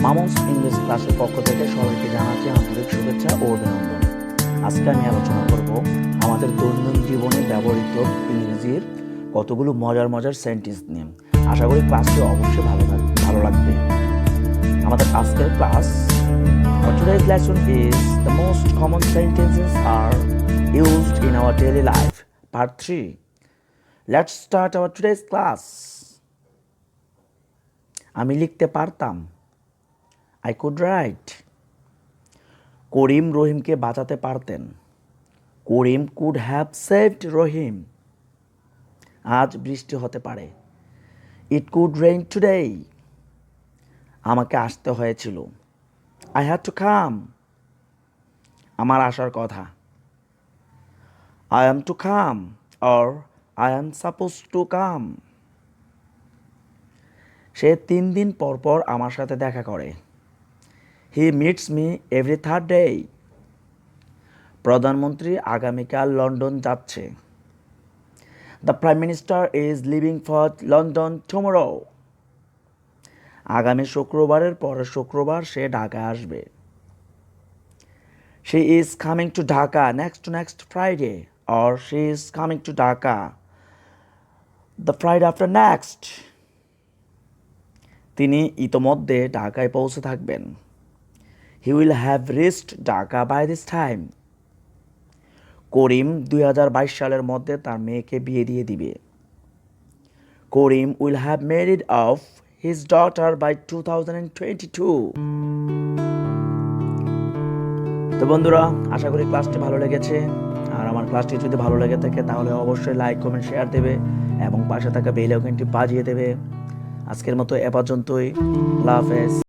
Mamun's English ক্লাসের পক্ষ থেকে সবাইকে জানাচ্ছি আন্তরিক শুভেচ্ছা ও অভিনন্দন। আজকে আমি আলোচনা করব আমাদের দৈনন্দিন জীবনে ব্যবহৃত ইংরেজির কতগুলো মজার মজার সেন্টেন্স নিয়ে। আশা করি ক্লাসটি অবশ্যই ভালো লাগবে। আমাদের আজকের class, today's lesson is the most common sentences are used in our daily life, part 3. Let's start our today's class. আমি লিখতে পারতাম, I could write. করিম রহিমকে বাঁচাতে পারতেন, করিম could have saved রহিম। আজ বৃষ্টি হতে পারে, It could rain today. আমাকে আসতে হয়েছিল, I had to come. আমার আসার কথা, I am to come or I am supposed to come. সে 3 দিন পর পর আমার সাথে দেখা করে, He meets me every third day. প্রধানমন্ত্রী আগামীকাল লন্ডন যাচ্ছে, The Prime Minister is leaving for London tomorrow. আগামী শুক্রবারের পরের শুক্রবার সে ঢাকায় আসবে, She is coming to Dhaka next Friday, or she is coming to Dhaka the Friday after next. তিনি ইতোমধ্যে ঢাকায় পৌঁছে থাকবেন, He will have reached Dhaka by this time. করিম 2022 সালের মধ্যে তার মেয়েকে বিয়ে দিয়ে দিবে, করিম will have married off his daughter by 2022. তো বন্ধুরা, আশা করি ক্লাসটি ভালো লেগেছে। আর আমার ক্লাসটি যদি ভালো লেগে থাকে তাহলে অবশ্যই লাইক কমেন্ট শেয়ার দেবে এবং পাশে থাকা বেল আইকনটি বাজিয়ে দেবে। আজকের মতো এ পর্যন্তই। আল্লাহ হাফেজ।